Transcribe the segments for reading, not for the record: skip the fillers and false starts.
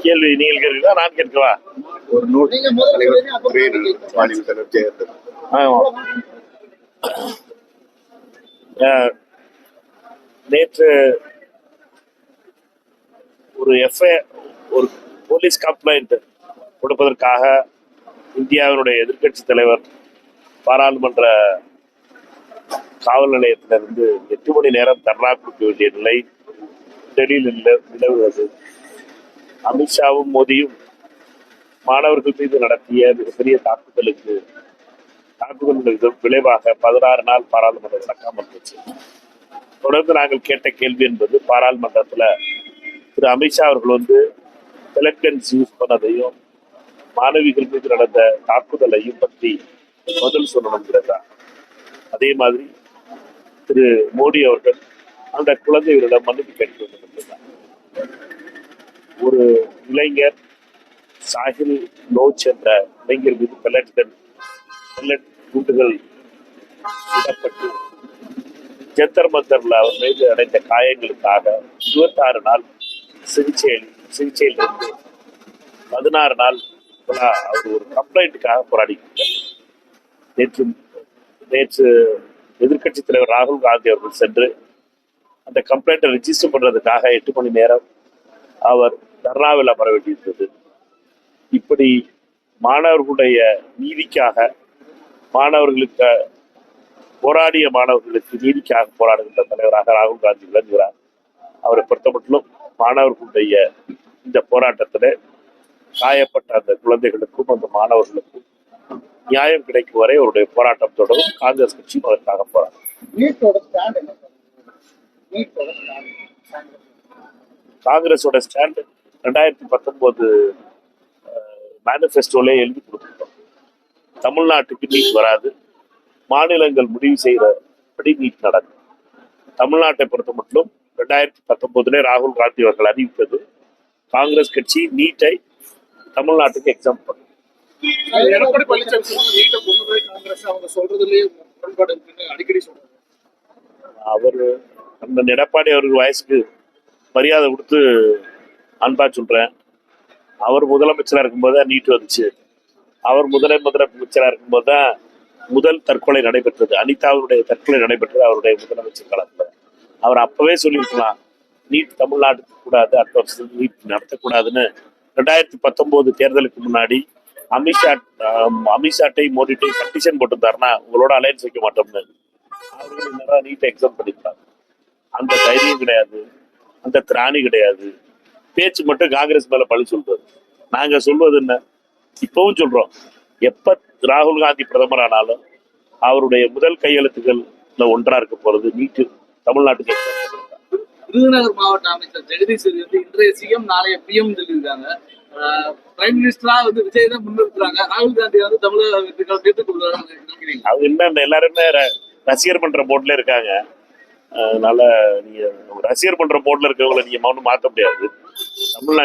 கேள்வி நீங்கள் கேட்கிறீங்களா நான் கேட்கவா? ஒரு நேற்று ஒரு போலீஸ் கம்ப்ளைண்ட் கொடுப்பதற்காக இந்தியாவினுடைய எதிர்கட்சி தலைவர் பாராளுமன்ற காவல் நிலையத்திலிருந்து 8 மணி நேரம் தர்ணா கொடுக்க வேண்டிய நிலை டெல்லியில் நிலவுகிறது. அமித்ஷாவும் மோடியும் மாணவர்கள் மீது நடத்திய மிகப்பெரிய தாக்குதலுக்கு விளைவாக 16 நாள் பாராளுமன்றம் நடக்காமல் போச்சு. தொடர்ந்து நாங்கள் கேட்ட கேள்வி என்பது, பாராளுமன்றத்தில் திரு அமித்ஷா அவர்கள் எலக்ட்ரன்ஸ் யூஸ் பண்ணதையும் மாணவிகள் மீது நடந்த தாக்குதலையும் பற்றி பதில் சொல்லணுங்கிறதா. அதே மாதிரி திரு மோடி அவர்கள் அந்த குழந்தைகளிடம் மன்னிப்பு கேட்க வேண்டும் என்றுதான். ஒரு இளைஞர் சாஹில் லோச் என்ற இளைஞர் மீது பெல்லட் குண்டுகள் விடப்பட்டு ஜந்தர் மந்தர்ல அவர் மீது அடைந்த காயங்களுக்காக 26 நாள் சிகிச்சையில் இருந்து 16 நாள் அவர் ஒரு கம்ப்ளைண்ட்டுக்காக போராடி நேற்று எதிர்கட்சி தலைவர் ராகுல் காந்தி அவர்கள் சென்று அந்த கம்ப்ளைண்ட்டை ரெஜிஸ்டர் பண்றதுக்காக 8 மணி நேரம் அவர் தர்ணாவில் அமர வேண்டியிருந்தது. இப்படி மாணவர்களுடைய நீதிக்காக போராடிய மாணவர்களுக்கு நீதிக்காக போராடுகின்ற தலைவராக ராகுல் காந்தி விளங்குகிறார். அவரை பொறுத்தமட்டிலும் மாணவர்களுடைய இந்த போராட்டத்தில் காயப்பட்ட அந்த குழந்தைகளுக்கும் அந்த மாணவர்களுக்கும் நியாயம் கிடைக்கும் வரை அவருடைய போராட்டம் தொடரும். காங்கிரஸ் கட்சியும் அதற்காக போராடும். காங்கிரஸோட ஸ்டாண்ட் 2019 மேனிஃபெஸ்டோல எழுதி கொடுத்துட்டோம். தமிழ்நாட்டுக்கு நீட் வராது, மாநிலங்கள் முடிவு செய்யறபடி நீட் நடக்கும். தமிழ்நாட்டை பொறுத்த மட்டும் 2019 ராகுல் காந்தி அவர்கள் அறிவித்தது, காங்கிரஸ் கட்சி நீட்டை தமிழ்நாட்டுக்கு எக்ஸாம் பண்ணும். எடப்பாடி பழனிசாமி காங்கிரஸ் அவங்க சொல்றதுலயே அடிக்கடி சொல்றாங்க. அவர் அந்த எடப்பாடி அவருக்கு வயசுக்கு மரியாதை கொடுத்து அன்பா சொல்றேன். அவர் முதலமைச்சராக இருக்கும்போது தான் நீட் வந்துச்சு. அவர் முதலமைச்சராக இருக்கும்போது தான் முதல் தற்கொலை நடைபெற்றது. அனிதாவுடைய தற்கொலை நடைபெற்றது அவருடைய முதலமைச்சர் காலத்துல. அவர் அப்பவே சொல்லியிருக்கலாம், நீட் தமிழ்நாட்டுக்கு கூடாது, அடுத்த வருஷத்துக்கு நீட் நடத்தக்கூடாதுன்னு. 2019 தேர்தலுக்கு முன்னாடி அமித்ஷாட்டை மோடிட்டை கண்டிஷன் போட்டிருந்தாருன்னா உங்களோட அலையன்ஸ் வைக்க மாட்டோம்னு. அவர்கள் என்னதான் நீட்டை எக்ஸாம் பண்ணியிருக்காங்க. அந்த தைரியம் கிடையாது, அந்த திராணி கிடையாது. பேச்சு மட்டும் காங்கிரஸ் மேல பழி சொல்றது. நாங்க சொல்வது என்ன, இப்பவும் சொல்றோம், எப்ப ராகுல் காந்தி பிரதமர் ஆனாலும் அவருடைய முதல் கையெழுத்துக்கள் ஒன்றா இருக்க போறது நீட்டு தமிழ்நாட்டுக்கு. விருதுநகர் மாவட்ட அமைச்சர் ஜெகதீஷ் இன்றைய சிஎம் நாளைய பிஎம் சொல்லியிருக்காங்க. பிரைம் மினிஸ்டரா விஜய் தான் முன்னிறுத்துறாங்க. ராகுல் காந்தி தமிழக ஏற்றுக்கொள்வாங்க. அவங்க என்ன எல்லாருமே ரசிகர் மன்ற போர்ட்ல இருக்காங்க. அதனால நீங்க ரசிகர் மன்ற போர்ட்ல இருக்கவங்களை நீங்க மௌனம் மாற்ற முடியாது.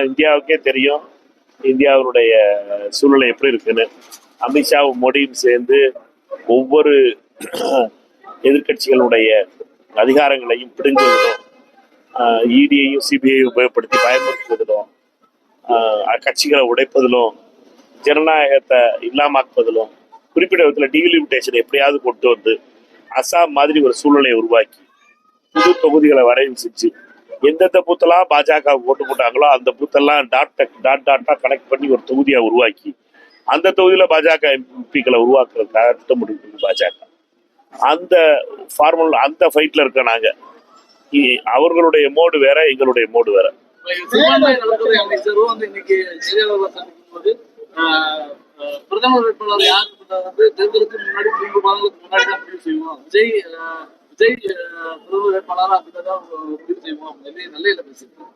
இந்தியாவுக்கே தெரியும் இந்தியாவுடைய சூழ்நிலை எப்படி இருக்குன்னு. அமித்ஷாவும் மோடியும் சேர்ந்து ஒவ்வொரு எதிர்கட்சிகளுடைய அதிகாரங்களையும் பிடுங்குவதிலும், இடியையும் சிபிஐயும் உபயோகப்படுத்தி பயன்படுத்துவதிலும், கட்சிகளை உடைப்பதிலும், ஜனநாயகத்தை இல்லாமக்குவதிலும், குறிப்பிட்ட விதத்தில் டீலிமிட்டேஷன் எப்படியாவது கொண்டு வந்து அசாம் மாதிரி ஒரு சூழ்நிலையை உருவாக்கி புது தொகுதிகளை வரைவு செஞ்சு எந்தெந்த பூத்தெல்லாம் பாஜக ஓட்டு போட்டாங்களோ அந்த பூத்தெல்லாம் டாட்டா கனெக்ட் பண்ணி ஒரு தொகுதியை உருவாக்கி அந்த தொகுதியில பாஜக எம்பிக்களை உருவாக்குறதுக்காக திட்டமிட்டு பாஜக அந்த ஃபார்முலா அந்த ஃபைட்ல இருக்க நாங்க. அவர்களுடைய மோடு வேற, எங்களுடைய மோடு வேற. பிரதமர் வேட்பாளர் யார் தேர்தலுக்கு முன்னாடி 3 மாதங்களுக்கு முன்னாடி தான் முடிவு செய்வோம். விஜய் பிரதமர் வேட்பாளராக அப்படிதான் முடிவு செய்வோம் அப்படின்னு நல்ல பேசியிருக்கோம்.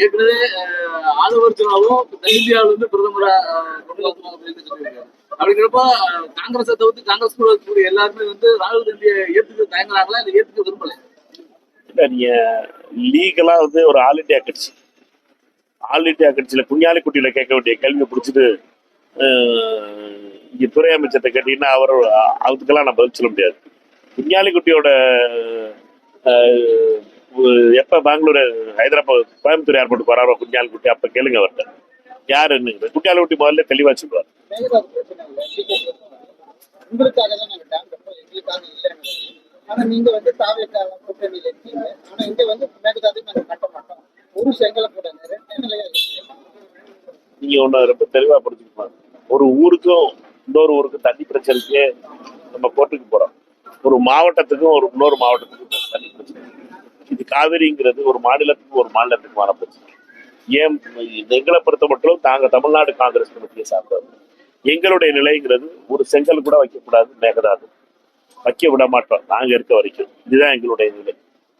ஏற்கனவே ஆளுநர்ஜனாவும் தென்னிந்தியாவிலிருந்து பிரதமரை கொண்டு வரணும் அப்படின்னு சொல்லியிருக்காரு. அப்படிங்கிறப்ப காங்கிரஸை தவிர்த்து காங்கிரஸ் கூட இருக்கக்கூடிய எல்லாருமே ராகுல் காந்தியை ஏற்றுக்க தயங்குறாங்களா, இல்லை ஏற்றுக்க விரும்பல? இல்ல, நீங்க லீகலா ஒரு ஆல் இண்டியா கட்சியில குஞ்ஞாலிக்குட்டியில கேட்க வேண்டிய கேள்வியை பிடிச்சிட்டு இங்க துறை அமைச்சர்கிட்ட கேட்டீங்கன்னா அதுக்கெல்லாம் நான் பதில் சொல்ல முடியாது. குஞ்ஞாலிக்குட்டியோட எப்ப பெங்களூர் ஹைதராபாத் கோயம்புத்தூர் ஏர்போர்ட் வராரோ குஞ்சால் குட்டி அப்ப கேளுங்க அவர்கிட்ட யாருன்னு. குஞ்சால் குட்டி முதல்ல தெளிவா சொல்லுவார். மேகதாது பிரச்சனை இல்லை. உங்களுக்காக தான் நாங்க டேம் கட்டுறோம், எங்களுக்காக இல்லைன்னு. ஆனா நீங்க வந்து தாவேக்காக கூட்டணியில இருக்கீங்க. ஆனா இங்க வந்து மேகதாது நாங்க கட்ட மாட்டோம். ஒரு செங்கலை கூட ரெண்டு நிலையா இருக்கு. நீங்க ஒண்ணு ரொம்ப தெளிவா புரிஞ்சுக்கணும். ஒரு ஊருக்கும் இன்னொரு ஊருக்கும் தண்ணி பிரச்சனைக்கு நம்ம கோர்ட்டுக்கு போறோம். ஒரு மாவட்டத்துக்கும் இன்னொரு மாவட்டத்துக்கும் தண்ணி பிரச்சனை. இது காவிரிங்கிறது ஒரு மாநிலத்துக்கும் ஒரு மாநிலத்துக்குமான பிரச்சனை. ஏன் எங்களை பொறுத்த மட்டும் தாங்க தமிழ்நாடு காங்கிரஸ் கமிட்டியை சார்ந்தவர். எங்களுடைய நிலைங்கிறது ஒரு செங்கல் கூட வைக்கக்கூடாது, மேகதாது வைக்க விட மாட்டோம் நாங்க இருக்க வரைக்கும். இதுதான் எங்களுடைய நிலை.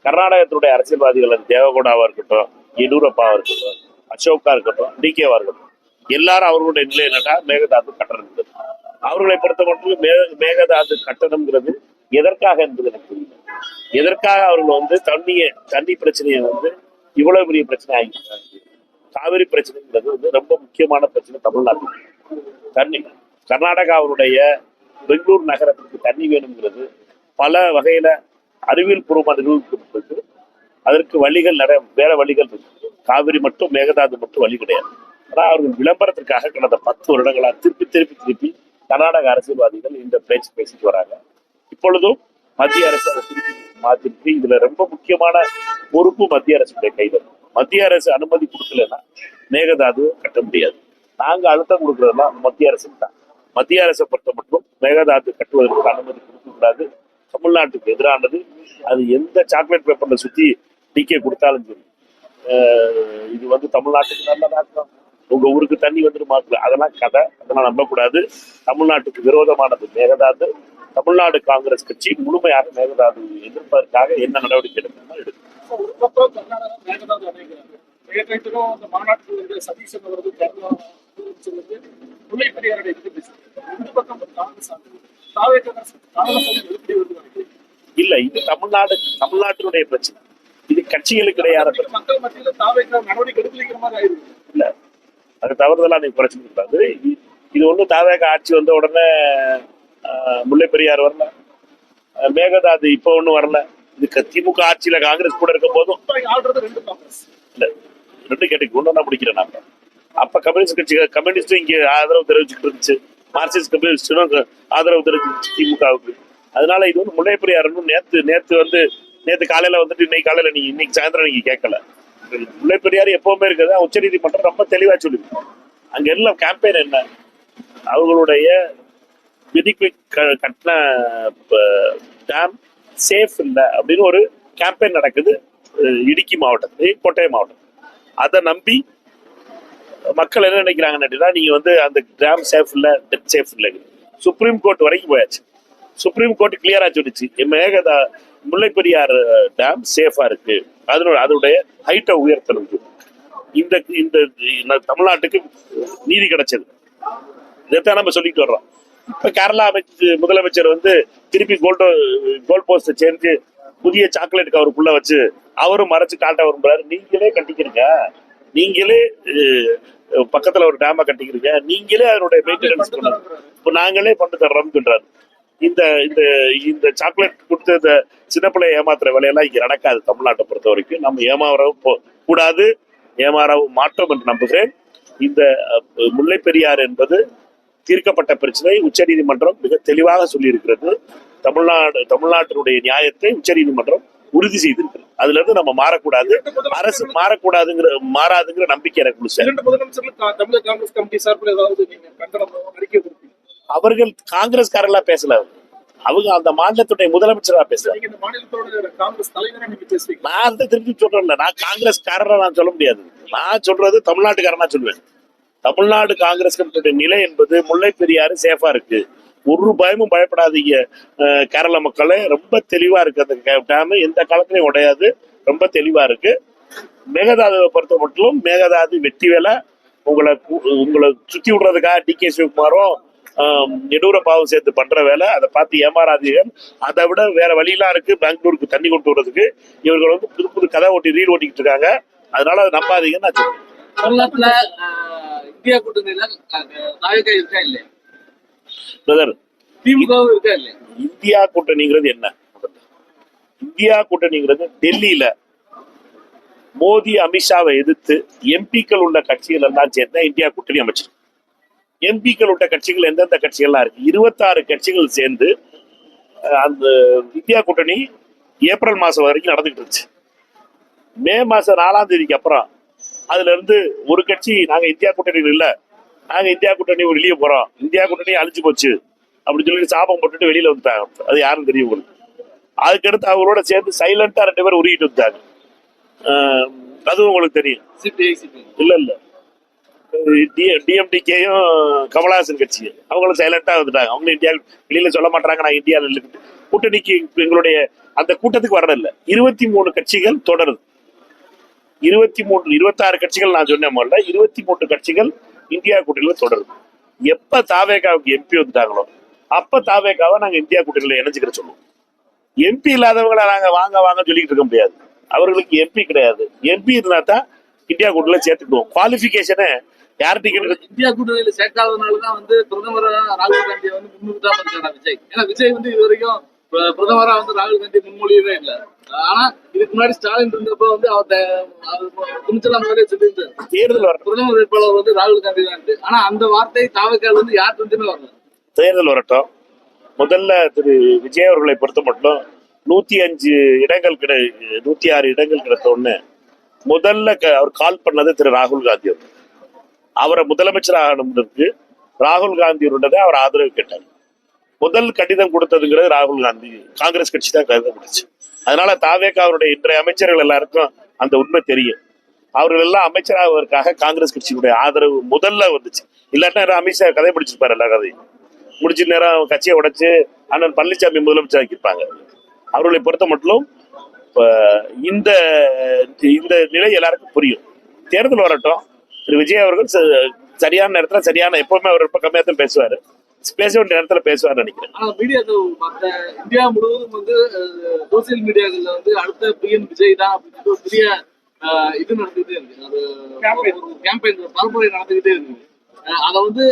கர்நாடகத்தினுடைய அரசியல்வாதிகள் தேவகவுடாவா இருக்கட்டும், எடியூரப்பாவா இருக்கட்டும், அசோகா இருக்கட்டும், டிகேவா இருக்கட்டும், எல்லாரும் அவர்களுடைய நிலை என்னட்டா மேகதாது கட்டணம். அவர்களை பொறுத்த மட்டும் மேகதாது கட்டணம்ங்கிறது எதற்காக என்பது எனக்கு தெரியல. எதற்காக அவர்கள் வந்து தண்ணி பிரச்சனையை வந்து இவ்வளவு பெரிய பிரச்சனை ஆகிட்டாங்க. காவிரி பிரச்சனைங்கிறது வந்து ரொம்ப முக்கியமான பிரச்சனை தமிழ்நாட்டுக்கு. தண்ணி கர்நாடகாவுடைய பெங்களூர் நகரத்துக்கு தண்ணி வேணுங்கிறது பல வகையில அறிவியல் பூர்வமாக நிரூபிக்கப்பட்டிருக்கு. அதற்கு வழிகள் நிறைய வேற வழிகள் இருக்கு. காவிரி மட்டும் மேகதாது மட்டும் வழி கிடையாது. ஆனால் அவர்கள் விளம்பரத்திற்காக கடந்த 10 வருடங்களா திருப்பி கர்நாடக அரசியல்வாதிகள் இந்த பேச்சு பேசிட்டு வராங்க. இப்பொழுதும் மத்திய அரசு அதை திருப்பி மாத்திருக்கு. இதுல ரொம்ப முக்கியமான பொறுப்பு மத்திய அரசுடைய கைது. மத்திய அரசு அனுமதி கொடுக்கலன்னா மேகதாது கட்ட முடியாது. நாங்க அழுத்தம் கொடுக்கறதுலாம் மத்திய அரசு தான். மத்திய அரசை பொறுத்த மட்டும் மேகதாது கட்டுவதற்கு அனுமதி கொடுக்கக்கூடாது. தமிழ்நாட்டுக்கு எதிரானது. அது எந்த சாக்லேட் பேப்பர்ல சுத்தி டிகே கொடுத்தாலும் சரி, இது வந்து தமிழ்நாட்டுக்கு நல்லதாக்கும், உங்க ஊருக்கு தண்ணி வந்துருமாக்குல, அதெல்லாம் கதை, அதெல்லாம் நம்பக்கூடாது. தமிழ்நாட்டுக்கு விரோதமானது மேகதாது. தமிழ்நாடு காங்கிரஸ் கட்சி முழுமையாக மேகதாது எதிர்ப்பதற்காக என்ன நடவடிக்கை எடுக்கணுமோ எடுக்கும். ஒரு பக்கம் கர்நாடகா மேகதாது அணைக்கிறாங்க. நேற்றைக்கும் அந்த மாநாட்டில் சதீசன் அவர்கள் கேரளா முல்லை பெரியாரை எதிர்த்து பேசுகிறார். இந்த பக்கம் காங்கிரஸ் இல்ல, இது தமிழ்நாட்டினுடைய பிரச்சனை. இது கட்சிகளுக்கு கிடையாது. மக்கள் மத்தியில தாவேக்கா நடவடிக்கை எடுக்கலைங்கிற மாதிரி ஆயிருக்கு. இல்ல, அது தவறுதலா நீங்க குறைச்சிக்க கூடாது. இது ஒண்ணு தாவேக்கா ஆட்சி வந்த உடனே முல்லை பெரியார் வரல, மேகதாது இப்ப ஒண்ணும் வரல. இது திமுக ஆட்சியில காங்கிரஸ் கூட இருக்கும் போதும் இல்ல, ரெண்டு கேட்டுக்கு ஒண்ணு முடிக்கிறேன். நாம அப்ப கம்யூனிஸ்ட் கட்சி கம்யூனிஸ்டும் இங்க ஆதரவு தெரிவிச்சுட்டு இருந்துச்சு, மார்க்சிஸ்ட் கம்யூனிஸ்டும் ஆதரவு தெரிவிச்சு திமுகவுக்கு. அதனால இது வந்து முல்லை பெரியார் நேத்து காலையில வந்துட்டு இன்னைக்கு சாயந்தரம் நீங்க கேட்கல. முல்லை பெரியார் எப்பவுமே இருக்குது. உச்ச நீதிமன்றம் ரொம்ப தெளிவா சொல்லுது. அங்க எல்லாம் கேம்பெயின் என்ன, அவங்களுடைய விதிக்கு கட்டின டேம் சேஃப் இல்லை அப்படின்னு ஒரு கேம்பெயின் நடக்குது இடுக்கி மாவட்டத்தில், கோட்டயம் மாவட்டம். அதை நம்பி மக்கள் என்ன நினைக்கிறாங்கன்னு, நீங்க வந்து அந்த டேம் சேஃப் இல்லை, டெட் சேஃப் இல்லை. சுப்ரீம் கோர்ட் வரைக்கும் போயாச்சு. சுப்ரீம் கோர்ட் கிளியரா சொல்லிச்சு முல்லை பெரியார் டேம் சேஃபா இருக்கு, அதனுடைய ஹைட்டை உயர்த்தணும். இந்த தமிழ்நாட்டுக்கு நீதி கிடைச்சது. இதைத்தான் நம்ம சொல்லிட்டு வர்றோம். இப்ப கேரளா முதலமைச்சர் வந்து திருப்பி கோல் போஸ்ட சேர்ந்து புதிய சாக்லேட் கவருக்குள்ள வச்சு அவரும் மறைச்சு காட்ட விரும்புறாரு. நீங்களே கட்டிக்கிறீங்க, நீங்களே பக்கத்துல ஒரு டேம கட்டிக்கிறீங்க, நீங்களே அதனுடைய மெயின்டெனன்ஸ் இப்ப நாங்களே பண்ணி தர்றோம்னு சொல்றாரு. இந்த இந்த இந்த சாக்லேட் கொடுத்து இந்த சின்ன பிள்ளைய ஏமாத்துற வேலையெல்லாம் இங்க நடக்காது. தமிழ்நாட்டை பொறுத்த வரைக்கும் நம்ம ஏமாறவும் கூடாது, ஏமாறவும் மாட்டோம் என்று நம்புகிறேன். இந்த முல்லை பெரியார் என்பது தீர்க்கப்பட்ட பிரச்சனை. உச்ச நீதிமன்றம் மிக தெளிவாக சொல்லி இருக்கிறது. தமிழ்நாட்டினுடைய நியாயத்தை உச்ச நீதிமன்றம் உறுதி செய்திருக்கிறது. அதுல இருந்து நம்ம மாறக்கூடாது, அரசு மாறாதுங்கிற நம்பிக்கை எனக்கு. அவர்கள் காங்கிரஸ்காரர்களா பேசல, அவங்க அந்த மாநிலத்துடைய முதலமைச்சரா பேசுறாங்க. நான் திருப்பி சொல்றேன்ல, நான் காங்கிரஸ்காரரை நான் சொல்ல முடியாது. நான் சொல்றது தமிழ்நாட்டுக்காரனா சொல்லுவேன். தமிழ்நாடு காங்கிரஸ் கமிட்டியுடைய நிலை என்பது முல்லை பெரியாறு சேஃபா இருக்கு, ஒரு பயமும் பயப்படாதீங்க. கேரள மக்களே ரொம்ப தெளிவா இருக்கு. அந்த டேம் எந்த காலத்திலையும் உடையாது, ரொம்ப தெளிவா இருக்கு. மேகதாதுவை பொறுத்த மட்டும் மேகதாது வெட்டி வேலை உங்களை சுத்தி விடுறதுக்காக டிகே சிவகுமாரும் எடியூரப்பாவும் சேர்த்து பண்ற வேலை. அதை பார்த்து ஏமாறாதீர்கள். அதை விட வேற வழியெல்லாம் இருக்கு. பெங்களூருக்கு தண்ணி கொண்டு வர்றதுக்கு இவர்கள் வந்து புது புது கதை ரீல் ஓட்டிக்கிட்டு இருக்காங்க. அதனால அதை நம்பாதீங்கன்னு நான் சொல்றேன். தமிழ்நாட்டுல இந்தியா கூட்டணியில தாவேக்கா இருக்கா இல்லையா? பிரதர், திமுகவும் இருக்கா இல்லையா? இந்தியா கூட்டணிங்கிறது என்ன? இந்தியா கூட்டணிங்கிறது டெல்லியில மோடி அமித்ஷாவை எதிர்த்து எம்பிக்கள் உள்ள கட்சிகள் எல்லாம் சேர்ந்தா இந்தியா கூட்டணி அமைச்சிருக்கு. எம்பிக்கள் உள்ள கட்சிகள் எந்தெந்த கட்சிகள்லாம் இருக்கு? 26 கட்சிகள் சேர்ந்து அந்த இந்தியா கூட்டணி ஏப்ரல் மாசம் வரைக்கும் நடந்துகிட்டு இருந்துச்சு. மே மாசம் 4ஆம் தேதிக்கு அப்புறம் அதுல இருந்து ஒரு கட்சி நாங்க இந்தியா கூட்டணியில் இல்ல, நாங்க இந்தியா கூட்டணி வெளியே போறோம், இந்தியா கூட்டணி அழிஞ்சு போச்சு அப்படின்னு சொல்லிட்டு சாபம் போட்டுட்டு வெளியில வந்துட்டாங்க. அது யாரும் தெரியும் உங்களுக்கு. அதுக்கடுத்து அவங்களோட சேர்ந்து சைலண்டா 2 பேரும் உருகிட்டு வந்தாங்க. அதுவும் உங்களுக்கு தெரியும். இல்ல இல்ல, டிஎம்டிகேயும் கமலஹாசன் கட்சி அவங்களும் சைலண்டா வந்துட்டாங்க. அவங்க இந்தியா வெளியில சொல்ல மாட்டாங்க நான் இந்தியாவில் கூட்டணிக்கு எங்களுடைய அந்த கூட்டத்துக்கு வரல. 23 கட்சிகள் தொடருது. 26 கட்சிகள் நான் சொன்ன முதல்ல 23 கட்சிகள் இந்தியா கூட்டணியில தொடருது. எப்ப தாவேகாவுக்கு எம்பி வந்துட்டாங்களோ அப்ப தாவேகாவை நாங்க இந்தியா கூட்டணியில இணைஞ்சுக்கிற சொல்லுவோம். எம்பி இல்லாதவங்களை நாங்க வாங்க வாங்க சொல்லிக்கிட்டு இருக்க முடியாது. அவர்களுக்கு எம்பி கிடையாது. எம்பி இருந்தா தான் இந்தியா கூட்டணியில சேர்த்துக்குவோம். குவாலிபிகேஷனை யார் டிக்கெட் இந்தியா கூட்டணியில சேர்க்காதனாலதான் வந்து பிரதமர் ராகுல் காந்தியை வந்து முன்னிறுத்தாம இருக்காங்க விஜய். ஏன்னா விஜய் வந்து இது வரைக்கும் பிரதமரா வந்து ராகுல் காந்தி முன்மொழியவே இல்லை. ஆனா இதுக்கு முன்னாடி ஸ்டாலின் இருந்தப்ப வந்து அவர் துணிச்சலா மாதிரியே சொல்லியிருந்தாரு தேர்தல் வரட்டும், பிரதமர் வேட்பாளர் வந்து ராகுல் காந்தி தான். ஆனா அந்த வார்த்தை தாவக்கால் வந்து யார் இருந்துமே வரல. தேர்தல் வரட்டும். முதல்ல திரு விஜய் அவர்களை பொறுத்த மட்டும் 105 இடங்கள் 106 இடங்கள் கிடைத்த உடனே முதல்ல அவர் கால் பண்ணது திரு ராகுல் காந்தி அவர். அவரை முதலமைச்சர் ஆகணும்னு ராகுல் காந்தியோட அவர் ஆதரவு கேட்டார். முதல் கடிதம் கொடுத்ததுங்கிறது ராகுல் காந்தி காங்கிரஸ் கட்சி தான் கடிதம் கொடுத்துச்சு. அதனால தாவேகா அவருடைய இன்றைய அமைச்சர்கள் எல்லாருக்கும் அந்த உண்மை தெரியும். அவர்கள் எல்லாம் அமைச்சராவதற்காக காங்கிரஸ் கட்சியுடைய ஆதரவு முதல்ல வந்துச்சு. இல்லாட்டா அமித்ஷா கதை முடிச்சிருப்பாரு. எல்லா கதையும் முடிச்ச நேரம் கட்சியை உடைச்சு அண்ணன் பழனிசாமி முதலமைச்சர் ஆக்கியிருப்பாங்க. அவர்களை பொறுத்த மட்டும் இந்த இந்த நிலை எல்லாருக்கும் புரியும். தேர்தல் வரட்டும். திரு விஜய் அவர்கள் சரியான நேரத்துல சரியான எப்பவுமே அவர் ரொம்ப கம்மியா தான் பேசுவாரு. பேச வேண்டிய நேரத்துல பேசுவார் நினைக்கிறேன். ஆனா மீடியா மற்ற இந்தியா முழுவதும் வந்து சோசியல் மீடியாக்கள்ல வந்து அடுத்த பிஎம் விஜய் தான் அப்படின்னு ஒரு பெரிய இது நடந்துகிட்டே இருக்கு. அது கேம்பெயின் பரப்புரை நடந்துகிட்டே இருக்கு. அதை வந்து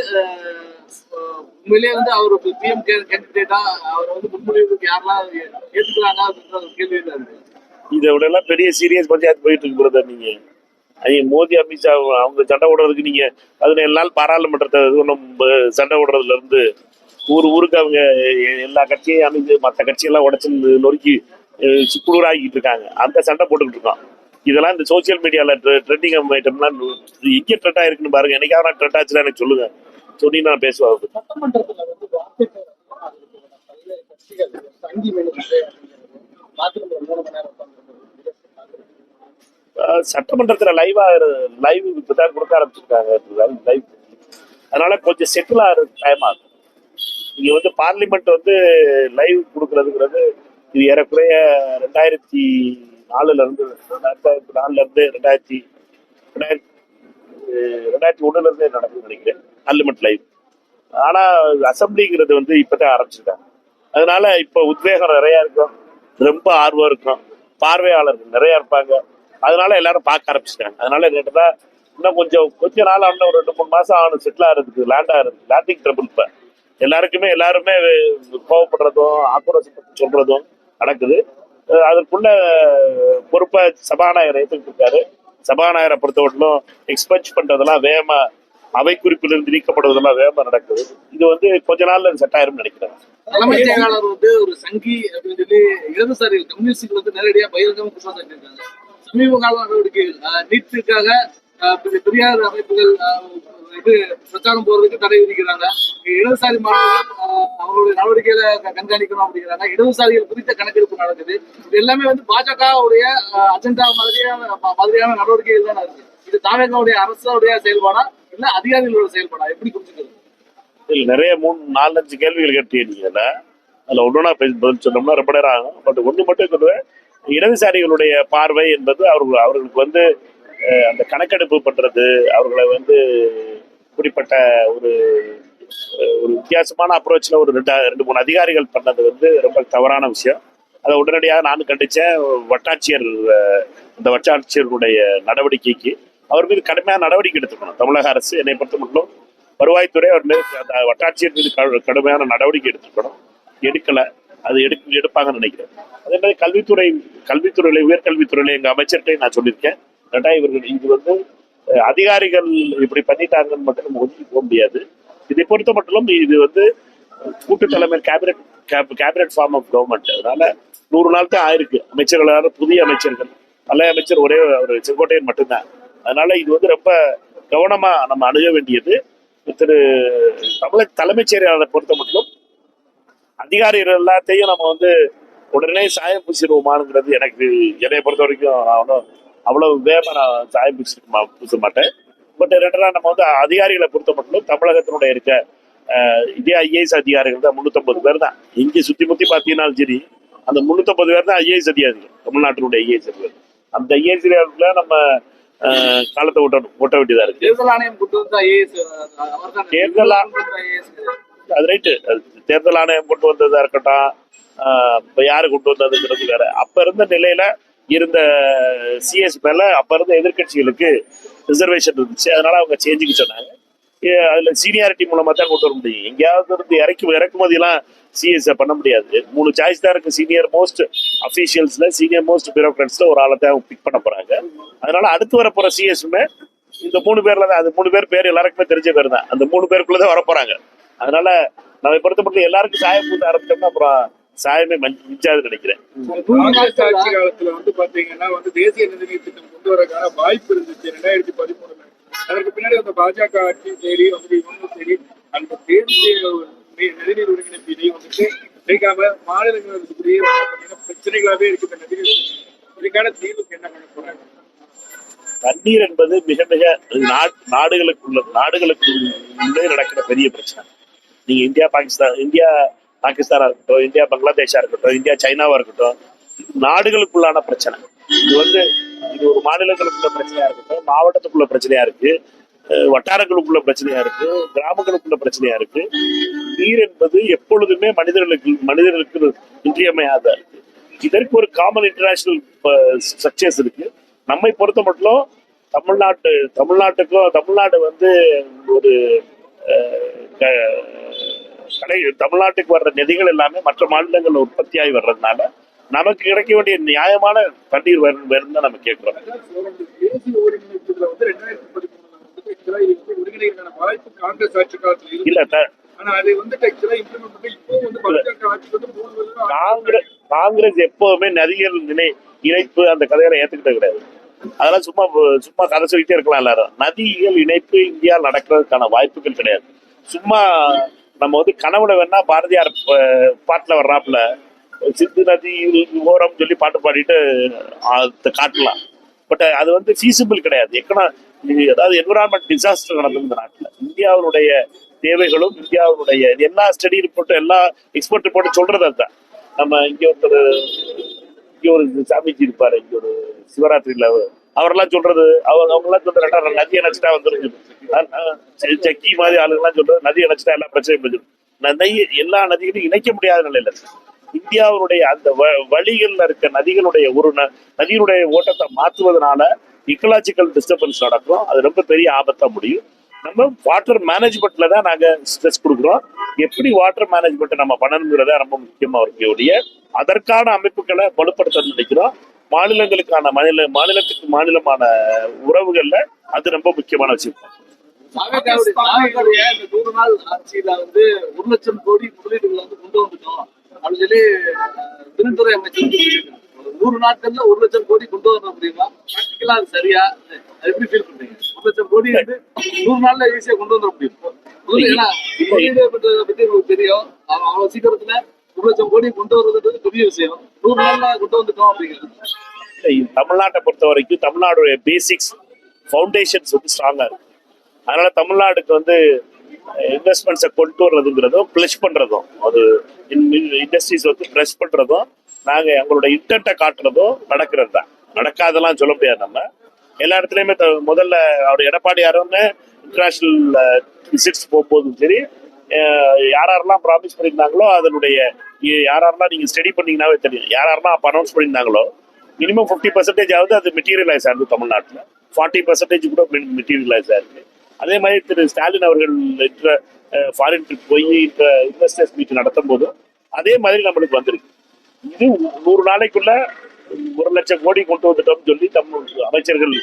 உண்மையிலேயே வந்து அவர் பிஎம் கேண்டிடேட்டா அவர் வந்து முன்மொழிவுக்கு யாரெல்லாம் ஏத்துக்கிறாங்க அப்படின்ற ஒரு கேள்வி தான் இருக்கு. இதை விட எல்லாம் பெரிய சீரியஸ் பஞ்சாயத்து போயிட்டு இருக்கு பிரதர். நீங்க மோடி அமித்ஷா அவங்க சண்டை விடுறதுக்கு நீங்க 17 நாள் பாராளுமன்றத்தை சண்டை விடுறதுல இருந்து ஊருக்கு அவங்க எல்லா கட்சியையும் அமைந்து மற்ற கட்சியெல்லாம் உடச்சு நொறுக்கி குளிராகிட்டு இருக்காங்க. அந்த சண்டை போட்டுக்கிட்டு இருக்கோம். இதெல்லாம் இந்த சோசியல் மீடியால ட்ரெண்டிங் ஐட்டம்லாம் எங்கே ட்ரெண்ட் ஆயிருக்குன்னு பாருங்க. என்னைக்காவது நான் ட்ரெண்ட் ஆச்சுன்னா எனக்கு சொல்லுங்க, சொல்லி நான் பேசுவாங்க. சட்டமன்றத்துல லைவ் இப்பதான் கொடுக்க ஆரம்பிச்சிருக்காங்க. லைவ் அதனால கொஞ்சம் செட்டில் ஆகிறது டைம் ஆகும். இங்க வந்து பார்லிமெண்ட் வந்து லைவ் கொடுக்கறதுங்கிறது இது ஏறக்குறைய 2004 இருந்து 2001 இருந்தே நடக்குதுன்னு நினைக்கிறேன் பார்லிமெண்ட் லைவ். ஆனா அசம்பிளிங்கிறது வந்து இப்பதான் ஆரம்பிச்சிருக்காங்க. அதனால இப்ப உத்வேகம் நிறைய இருக்கும், ரொம்ப ஆர்வம் இருக்கும், பார்வையாளர்கள் நிறைய இருப்பாங்க. அதனால எல்லாரும் பார்க்க ஆரம்பிச்சிட்டாங்க. அதனால கேட்டதா இன்னும் கொஞ்ச நாள் ஆகணும், ஒரு 2-3 மாசம் ஆகணும் செட்டில் ஆகிறதுக்கு, லேண்டிங் ட்ரபிள். இப்ப எல்லாருமே கோவப்படுறதும் ஆக்ரோஷப்பட்டு சொல்றதும் நடக்குது. அதற்குள்ள பொறுப்பை சபாநாயகர் ஏற்றுக்கிட்டு இருக்காரு. சபாநாயகரை பொறுத்தவரையிலும் எக்ஸ்பெஞ்ச் பண்றதெல்லாம் வேகமா, அவை குறிப்பிலிருந்து நீக்கப்படுவதெல்லாம் வேகமா நடக்குது. இது வந்து கொஞ்ச நாள்ல செட் ஆயிரும் நினைக்கிறேன். தலைமைச் செயலாளர் வந்து ஒரு சங்கி அப்படின்னு சொல்லி இடதுசாரிகள் கம்யூனிஸ்டுகள் வந்து நேரடியாக பகிரங்கமாக குற்றம் சாட்டியிருக்காங்க. சமீப கால நடவடிக்கைகள் நீட்டுக்காக பெரியார் அமைப்புகள் இது பிரச்சாரம் போறதுக்கு தடை விதிக்கிறாங்க. இடதுசாரி மாணவர்கள் அவங்களுடைய நடவடிக்கைகளை கண்காணிக்கணும் அப்படிங்கிறாங்க. இடதுசாரிகள் குறித்த கணக்கெடுப்பு நடக்குது. இது எல்லாமே வந்து பாஜகவுடைய அஜெண்டா மாதிரியான நடவடிக்கைகள் தான் இருக்கு. இது தாவேகாவுடைய அரசுடைய செயல்பாடா இல்ல அதிகாரிகளோட செயல்பாடா, எப்படி புரிஞ்சுக்கிறது? நிறைய 3-4-5 கேள்விகள் கேட்டீங்க. அதுல ஒன்னொன்னா பதில் சொன்னோம்னா ரொம்ப நேரம் ஆகும். பட் ஒண்ணு மட்டும் சொல்லுவேன், இடதுசாரிகளுடைய பார்வை என்பது அவர்களுக்கு வந்து அந்த கணக்கெடுப்பு பண்றது, அவர்களை வந்து இப்படிப்பட்ட ஒரு வித்தியாசமான அப்ரோச்ல ஒரு 2-3 அதிகாரிகள் பண்ணது வந்து ரொம்ப தவறான விஷயம். அதை உடனடியாக நானும் கண்டிச்சேன். அந்த வட்டாட்சியர்களுடைய நடவடிக்கைக்கு அவர் மீது கடுமையான நடவடிக்கை எடுத்துக்கணும் தமிழக அரசு. என்னை பொறுத்த மட்டும் வருவாய்த்துறை அவர் மீது அந்த வட்டாட்சியர் மீது கடுமையான நடவடிக்கை எடுத்துக்கணும். எடுக்கல, அது எடுப்பாங்கன்னு நினைக்கிறேன். அதே மாதிரி கல்வித்துறையில உயர்கல்வித்துறையில எங்க அமைச்சர்கிட்ட நான் சொல்லியிருக்கேன், கேட்டா இவர்கள் இது வந்து அதிகாரிகள் இப்படி பண்ணிட்டாங்கன்னு மட்டும் நம்ம ஒதுக்கி போக முடியாது. இதை பொறுத்த மட்டும் இது வந்து கூட்டு தலைமை கேபினட் ஃபார்ம் ஆஃப் கவர்மெண்ட். அதனால 100 நாள் தான் ஆயிருக்கு. அமைச்சர்களான புதிய அமைச்சர்கள், பழைய அமைச்சர் ஒரே ஒரு செங்கோட்டையன் மட்டும்தான். அதனால இது வந்து ரொம்ப கவனமா நம்ம அணுக வேண்டியது. திரு தமிழக தலைமைச் செயலாளரை பொறுத்த மட்டும் அதிகாரிகள் எல்லாத்தையும் நம்ம வந்து உடனே சாயம் பூசிடுவோமானுங்கிறது எனக்கு என்னை பொறுத்த வரைக்கும் அவ்வளவு வேகமா நான் சாயம் பூச மாட்டேன். பட் ரெண்டெல்லாம் நம்ம வந்து அதிகாரிகளை பொறுத்த மட்டும் தமிழகத்தினுடைய இருக்க இதே ஐஏஎஸ் அதிகாரிகள் தான் 350 பேர் தான். இங்கே சுத்தி முத்தி பார்த்தீங்கன்னாலும் சரி, அந்த 350 பேர் தான் ஐஏஎஸ் அதிகாரிகள், தமிழ்நாட்டினுடைய ஐஏஎஸ் அதிகாரிகள். அந்த ஐஏஎஸ் அதிகாரிகளை நம்ம காலத்தை ஓட்ட வேண்டியதா இருக்கு. தேர்தல் ஆணையம் கொண்டு வந்த ஐஏஎஸ் அது ரைட்டு. தேர்தல் ஆணையம் கொண்டு வந்ததா இருக்கட்டும், இப்ப யாரு கொண்டு வந்ததுங்கிறது வேற. அப்ப இருந்த நிலையில இருந்த சிஎஸ் மேல அப்ப இருந்த எதிர்கட்சிகளுக்கு ரிசர்வேஷன் இருந்துச்சு. அதனால அவங்க சேஞ்சுக்கு சொன்னாங்க. அதுல சீனியாரிட்டி மூலமா தான் கொண்டு வர முடியும். எங்கேயாவது இருந்து இறக்குமதி எல்லாம் சிஎஸ் பண்ண முடியாது. 3 சாய்ஸ் தான் இருக்கு. சீனியர் மோஸ்ட் அபிஷியல்ஸ்ல, சீனியர் மோஸ்ட் பியூரோக்ராட்ஸ்ல ஒரு ஆளை தான் பிக் பண்ண போறாங்க. அதனால அடுத்து வர போற சிஎஸ்மே இந்த 3 பேர்ல தான். அது 3 பேர் எல்லாருக்குமே தெரிஞ்ச பேர் தான். அந்த 3 பேருக்குள்ளதான் வர போறாங்க. அதனால நம்ம பொறுத்தப்பட்டு எல்லாருக்கும் சாயம் பூத்த ஆரம்பிச்சோம்னா அப்புறம் சாயமே மிஞ்சாதுன்னு நினைக்கிறேன். ஆட்சி காலத்துல வந்து பாத்தீங்கன்னா வந்து தேசிய நிதிநிலை திட்டம் கொண்டு வரக்கான வாய்ப்பு இருந்துச்சு 2013. அதற்கு பின்னாடி அந்த பாஜக ஆட்சியும் சரி வந்து இவங்களும் சரி அந்த தேசிய நிதிநீர் ஒருங்கிணைப்பு வந்துட்டு கிடைக்காம மாநிலங்களுக்கு பிரச்சனைகளாவே இருக்கு. இந்த நிதிநீர் இதுக்கான தீர்வுக்கு என்ன பண்ண போறாங்க? தண்ணீர் என்பது மிக மிக நாடுகளுக்குள்ளே நடக்கிற பெரிய பிரச்சனை. நீங்க இந்தியா பாகிஸ்தானா இருக்கட்டும், இந்தியா பங்களாதேஷா இருக்கட்டும், இந்தியா சைனாவா இருக்கட்டும், நாடுகளுக்குள்ளான பிரச்சனை. இது ஒரு மாநிலங்களுக்குள்ள பிரச்சனையா இருக்கட்டும், மாவட்டத்துக்குள்ள பிரச்சனையா இருக்கு, வட்டாரங்களுக்குள்ள பிரச்சனையா இருக்கு, கிராமங்களுக்குள்ள பிரச்சனையா இருக்கு. நீர் என்பது எப்பொழுதுமே மனிதர்களுக்கு இன்றியமையாத இருக்கு. இதற்கு ஒரு காமன் இன்டர்நேஷனல் ஸ்ட்ரக்சர்ஸ் இருக்கு. நம்மை பொறுத்த மட்டும் தமிழ்நாடு வந்து ஒரு தமிழ்நாட்டுக்கு வர்ற நிதிகள் எல்லாமே மற்ற மாநிலங்கள்ல உற்பத்தியாகி வர்றதுனால நமக்கு கிடைக்க வேண்டிய நியாயமான தண்ணீர் வேணும் தான் நம்ம கேட்கிறோம். காங்கிரஸ் எப்பவுமே நதிகள் இணைப்பு அந்த கதைகளை ஏத்துக்கிட்டது கிடையாது. அதெல்லாம் சும்மா கதை சொல்லிட்டே இருக்கலாம் எல்லாரும். நதிகள் இணைப்பு இந்தியா நடக்கிறதுக்கான வாய்ப்புகள் கிடையாது. சும்மா நம்ம வந்து கனவுல வேணா பாரதியார் பாட்டுல வர்றாப்புல சிந்து நதி ஓரம் சொல்லி பாட்டு பாடிட்டு காட்டலாம். பட் அது வந்து ஃபீசிபிள் கிடையாது. அதாவது என்விரான்மெண்ட் டிசாஸ்டர் நடந்தது இந்த நாட்டில். இந்தியாவுடைய தேவைகளும் இந்தியாவுடைய எல்லா ஸ்டடி ரிப்போர்ட்டும் எல்லா எக்ஸ்பர்ட் ரிப்போர்ட்டும் சொல்றது அதுதான். நம்ம இங்க ஒரு சாமிஜி இருப்பாரு, இங்க ஒரு சிவராத்திரியில அவரெல்லாம் சொல்றது, அவங்கெல்லாம் சொல்ற நதி அணைச்சிட்டா வந்துருச்சு, சக்கி மாதிரி ஆளுங்கெல்லாம் சொல்றது நதி அணைச்சிட்டா எல்லா பிரச்சனையும் எல்லா நதிகளையும் இணைக்க முடியாத நிலையில இருக்கு. இந்தியாவுடைய அந்த வழிகள்ல இருக்க நதியினுடைய ஓட்டத்தை மாற்றுவதனால இக்கலாஜிக்கல் டிஸ்டர்பன்ஸ் நடக்கும். அது ரொம்ப பெரிய ஆபத்தா முடியும். நம்ம வாட்டர் மேனேஜ்மெண்ட்ல தான் நாங்க ஸ்ட்ரெஸ் கொடுக்குறோம். எப்படி வாட்டர் மேனேஜ்மெண்ட் நம்ம பண்ணணுங்கிறத ரொம்ப முக்கியமா இருக்கக்கூடிய அதற்கான அமைப்புகளை வலுப்படுத்த நினைக்கிறோம். மாநிலத்துக்கு மாநிலமான உறவுகள்ல அது ரொம்ப முக்கியமான விஷயம். 100 நாள் ஆட்சியில வந்து 1 லட்சம் கோடி முதலீடுகளை வந்து கொண்டு வந்துட்டோம் அப்படின்னு சொல்லி தொழில்துறை அமைச்சர் 100 நாட்கள்ல 1 லட்சம் கோடி கொண்டு வர முடியுமா? பிராக்டிகலா அது சரியா? எப்படி ஃபீல் பண்றீங்க? 1 லட்சம் கோடி வந்து 100 நாள்ல ஈஸியா கொண்டு வந்துட முடியும்? முதலீடு பத்தி உங்களுக்கு தெரியும். அவ்வளவு சீக்கிரத்துல 1 லட்சம் கோடி கொண்டு வர்றது பெரிய விஷயம். 100 நாள்ல கொண்டு வந்துட்டோம் அப்படிங்கிறது. தமிழ்நாட்டை பொறுத்த வரைக்கும் தமிழ்நாடுடைய பேசிக்ஸ் ஃபவுண்டேஷன்ஸ் வந்து ஸ்ட்ராங்கா இருக்கு. அதனால தமிழ்நாடுக்கு வந்து இன்வெஸ்ட்மெண்ட்ஸை கொண்டு வர்றதுங்கிறதும் பிளஷ் பண்றதும், அது இண்டஸ்ட்ரீஸ் வந்து பிளஷ் பண்றதும், நாங்க எங்களோட இன்டென்ட்டை காட்டுறதும் நடக்கிறது தான். நடக்காதெல்லாம் சொல்ல முடியாது. நம்ம எல்லா இடத்துலயுமே முதல்ல அவர் எடப்பாடியாருன்னு இன்டர்நேஷனல் விசிட்ஸ் போகும்போதும் சரி, யாரெல்லாம் ப்ராமிஸ் பண்ணியிருந்தாங்களோ அதனுடைய யாரெல்லாம் நீங்க ஸ்டடி பண்ணீங்கன்னாவே தெரியும். யாரெல்லாம் அப்போ அனௌன்ஸ் பண்ணியிருந்தாங்களோ மினிமம் 50% ஆகுது அது மெட்டீரியலைஸ் ஆகுது. தமிழ்நாட்டில் 40% கூட மெட்டீரியலைஸ் ஆகுது. அதே மாதிரி திரு ஸ்டாலின் அவர்கள் ஃபாரின் ட்ரிப் போய் இன்வெஸ்டர்ஸ் மீட் நடத்தும் போதும் அதே மாதிரி நம்மளுக்கு வந்திருக்கு. இது 100 நாளைக்குள்ள 1 லட்சம் கோடி கொண்டு வந்துட்டோம்னு சொல்லி அமைச்சர்கள்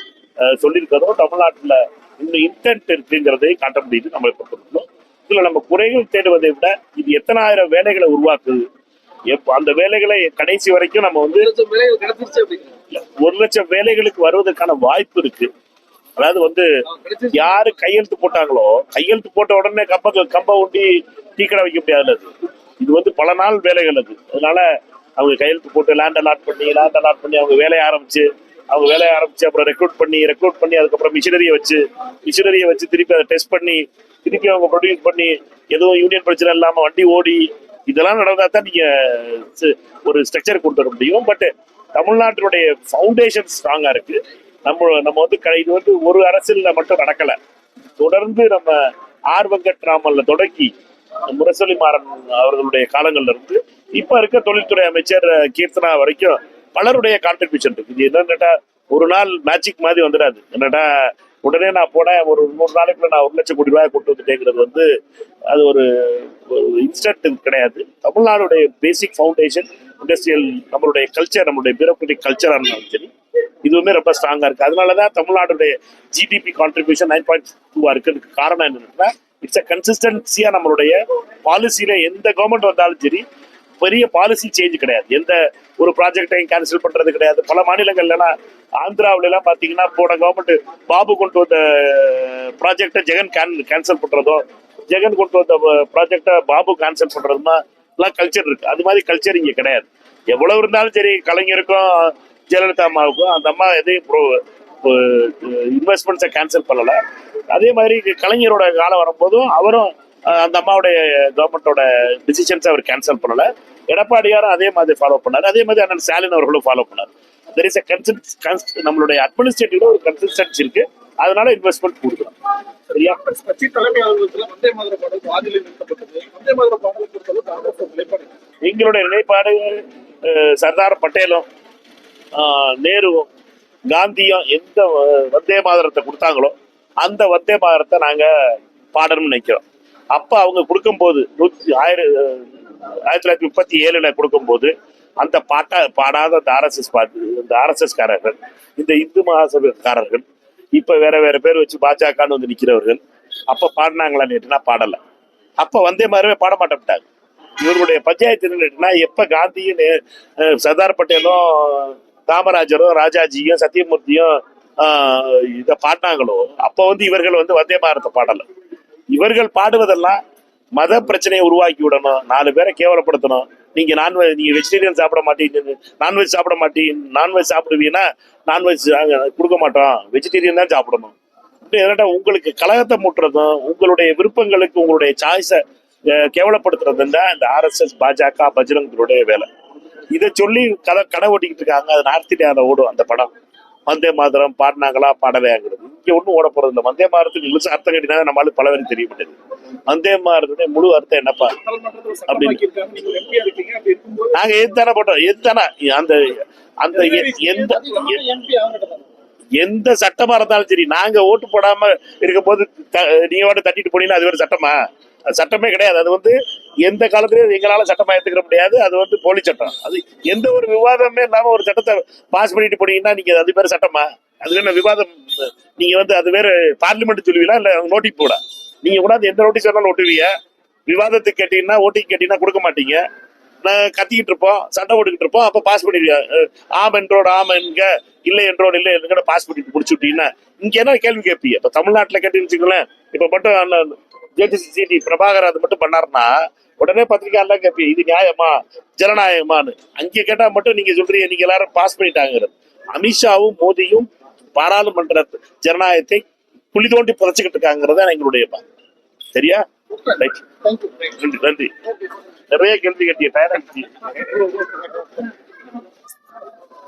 சொல்லியிருக்கிறதும் தமிழ்நாட்டுல இன்னும் இன்டென்ட் இருக்குங்கிறதை காட்ட முடியுது நம்மளை பொறுத்தவரைக்கும். இதுல நம்ம குறைகள் தேடுவதை விட இது எத்தனை ஆயிரம் வேலைகளை உருவாக்குது, அந்த வேலைகளை கடைசி வரைக்கும் நம்ம வந்து 1 லட்சம் வேலைகள் கிடைச்சிருச்சு அப்படிங்கிறாங்க. 1 லட்சம் வேலைகளுக்கு வருவதற்கான வாய்ப்பு இருக்கு. அதாவது வந்து யாரு கையெழுத்து போட்டாங்களோ, கையெழுத்து போட்ட உடனே கம்ப ஊண்டி டீ கடை வைக்க முடியாது. இது வந்து பல நாள் வேலைகள் அது. அதனால அவங்க கையெழுத்து போட்டு லேண்ட் அலாட் பண்ணி அவங்க வேலையை ஆரம்பிச்சு அப்புறம் ரெக்ரூட் பண்ணி அதுக்கப்புறம் மிஷினரியை வச்சு திருப்பி அதை டெஸ்ட் பண்ணி திருப்பி அவங்க ப்ரொடியூஸ் பண்ணி எதுவும் யூனியன் பிரச்சனை இல்லாம வண்டி ஓடி இதெல்லாம் நடந்தா தான் நீங்க ஒரு ஸ்ட்ரக்சர் கொண்டு வர முடியும். பட் தமிழ்நாட்டினுடைய ஃபவுண்டேஷன் ஸ்ட்ராங்கா இருக்கு. நம்ம வந்து இது வந்து ஒரு அரசியல்ல மட்டும் நடக்கல. தொடர்ந்து நம்ம ஆர் வெங்கட்ராமன்ல தொடங்கி முரசொலி மாறன் அவர்களுடைய காலங்கள்ல இருந்து இப்ப இருக்க தொழில்துறை அமைச்சர் கீர்த்தனா வரைக்கும் பலருடைய கான்ட்ரிபியூஷன் இருக்கு. இது என்னட்டா ஒரு நாள் மேஜிக் மாதிரி வந்துடாது. என்னட்டா உடனே நான் போனேன் ஒரு 3 நாளைக்குள்ள நான் 1 லட்சம் கோடி ரூபாய் கொண்டு வந்துட்டேங்கிறது வந்து அது ஒரு இன்ஸ்டன்ட் கிடையாது. தமிழ்நாடுடைய பேசிக் ஃபவுண்டேஷன் இண்டஸ்ட்ரியல் நம்மளுடைய கல்ச்சர், நம்மளுடைய பியூரோக்ராட்டிக் கல்ச்சரா இருந்தாலும் சரி இதுவுமே ரொம்ப ஸ்ட்ராங்கா இருக்கு. அதனாலதான் தமிழ்நாடுடைய ஜிடிபி கான்ட்ரிபியூஷன் 9.2 இருக்கிறதுக்கு காரணம் என்னன்னா இட்ஸ் அ கன்சிஸ்டன்சியா நம்மளுடைய பாலிசியில எந்த கவர்மெண்ட் வந்தாலும் சரி பெரிய பாலிசி சேஞ்ச் கிடையாது. எந்த ஒரு ப்ராஜெக்டையும் கேன்சல் பண்றது கிடையாது. பல மாநிலங்கள்லாம் ஆந்திராவில எல்லாம் பாத்தீங்கன்னா போன கவர்மெண்ட் பாபு கொண்டு வந்த ப்ராஜெக்டை ஜெகன் கேன்சல் பண்றதோ, ஜெகன் கொண்டு வந்த ப்ராஜெக்டை பாபு கேன்சல் பண்றதுமா எல்லாம் கல்ச்சர் இருக்கு. அது மாதிரி கல்ச்சர் இங்க கிடையாது. எவ்வளவு இருந்தாலும் சரி கலைஞருக்கும் ஜெயலலிதா அம்மாவுக்கும் அந்த அம்மா எதையும் இன்வெஸ்ட்மெண்ட்ஸை கேன்சல் பண்ணல. அதே மாதிரி கலைஞரோட காலம் வரும்போதும் அவரும் அந்த அம்மாவுடைய கவர்மெண்டோட டிசிஷன்ஸ் அவர் கேன்சல் பண்ணல. எடப்பாடியாரும் அதே மாதிரி ஃபாலோ பண்ணாரு. அதே மாதிரி அண்ணன் ஸ்டாலின் அவர்களும் ஃபாலோ பண்ணாரு. தெர் இஸ் நம்மளுடைய அட்மினிஸ்ட்ரேட்டிவ்ல ஒரு கன்சிஸ்டன்சி இருக்கு. அதனால இன்வெஸ்ட்மெண்ட் கொடுக்கலாம். சரியா? கட்சி தலைமை அலுவலகத்தில் வந்தே மாதர பாடல் வாதிலே நிறுத்தப்பட்டது. வந்தே மாதர பாடலை பொறுத்தவரை காங்கிரஸ் நிலைப்பாடு, எங்களுடைய நிலைப்பாடு சர்தார் பட்டேலும் நேருவும் காந்தியும் எந்த வந்தே மாதரத்தை கொடுத்தாங்களோ அந்த வந்தே மாதரத்தை நாங்க பாடணும்னு நினைக்கிறோம். அப்ப அவங்க கொடுக்கும்போது 1937 கொடுக்கும்போது அந்த பாடாத அந்த ஆர்எஸ்எஸ் காரர்கள், இந்த இந்து மகாசபைக்காரர்கள், இப்ப வேற பேர் வச்சு பாஜகன்னு வந்து நிக்கிறவர்கள் அப்ப பாடினாங்களா நேற்றுனா பாடல. அப்ப வந்தே மாதிரிவே பாட மாட்டேன்ட்டாங்க. இவர்களுடைய பஞ்சாயத்து என்னன்னா எப்ப காந்தியும் சர்தார் பட்டேலும் காமராஜரும் ராஜாஜியும் சத்தியமூர்த்தியும் இதை பாடினாங்களோ அப்ப வந்து இவர்கள் வந்து வந்தே மாதரத்தை பாடல. இவர்கள் பாடுவதெல்லாம் மத பிரச்சனையை உருவாக்கி விடணும், 4 பேரை கேவலப்படுத்தணும். நீங்க வெஜிடேரியன் சாப்பிட மாட்டீங்க, நான்வெஜ் சாப்பிடுவீங்கன்னா நான்வெஜ் கொடுக்க மாட்டோம், வெஜிடேரியன் தான் சாப்பிடணும். உங்களுக்கு கலகத்தை மூட்டுறதும் உங்களுடைய விருப்பங்களுக்கு உங்களுடைய சாய்ஸை கேவலப்படுத்துறதுன்னு தான் இந்த ஆர்எஸ்எஸ் பாஜக பஜ்ரங்களுடைய வேலை. இதை சொல்லி கடை ஓட்டிக்கிட்டு இருக்காங்க. அது நார்த் இந்தியாவில் ஓடும் அந்த படம். வந்தே மாதரம் பாடினாங்களா பாடலையாங்கிறது இங்க ஒன்றும் ஓட போறது இல்லை. வந்தே மாதரத்துக்கு முழு அர்த்தம் கட்டினா நம்மளால பல பேருக்கு தெரிய மாட்டேங்குது. வந்தே மாதரத்துடைய முழு அர்த்தம் என்னப்பா அப்படின்னு நாங்க எதுதானே போட்டோம். எதுதானே அந்த எந்த சட்டமா இருந்தாலும் சரி நாங்க ஓட்டு போடாம இருக்கும் போது நீங்க ஓட்ட தட்டிட்டு போனீங்கன்னா அது ஒரு சட்டமா? சட்டமே கிடையாது. அது வந்து எந்த காலத்திலயும் எங்களால சட்டமா ஏத்துக்கிற முடியாது. அது வந்து போலி சட்டம். அது எந்த ஒரு விவாதமே இல்லாம ஒரு சட்டத்தை பாஸ் பண்ணிட்டு போனீங்கன்னா நீங்க அது பேர் சட்டமா? அது என்ன விவாதம்? நீங்க வந்து அது வேற பார்லிமெண்ட் சொல்லுவீங்களா இல்ல நோட்டீஸ் போட? நீங்க கூட எந்த நோட்டீஸ் வேணாலும் ஒட்டுவீங்க. விவாதத்துக்கு கேட்டீங்கன்னா ஓட்டிங் கேட்டீங்கன்னா கொடுக்க மாட்டீங்க. நான் கத்திக்கிட்டு இருப்போம், சண்டை போட்டுக்கிட்டு இருப்போம். அப்ப பாஸ் பண்ணிடுவீங்க. ஆம் என்றோடு ஆம் என்க, இல்லை என்றோடு இல்லை என்கிட்ட பாஸ் பண்ணிட்டு முடிச்சு விட்டீங்கன்னா இங்க என்ன கேள்வி கேட்பீங்க? இப்ப தமிழ்நாட்டுல கேட்டீங்கன்னு வச்சுக்கோங்களேன். இப்ப மட்டும் ஜேடிசி பிரபாகர் அது மட்டும் பண்ணாருன்னா உடனே பத்திரிகையாளர் கேட்பீங்க இது நியாயமா ஜனநாயகமானு. அங்கே கேட்டா மட்டும் நீங்க சொல்றீங்க நீங்க எல்லாரும் பாஸ் பண்ணிட்டாங்க. அமித்ஷாவும் மோடியும் பாராளுமன்ற ஜனநாயகத்தை குழி தோண்டி புதைச்சுக்கிட்டு இருக்காங்கிறத எங்களுடைய சரியா? நன்றி. நிறைய கேள்வி கேட்டிய டயர்ட் ஆகிடுச்சு.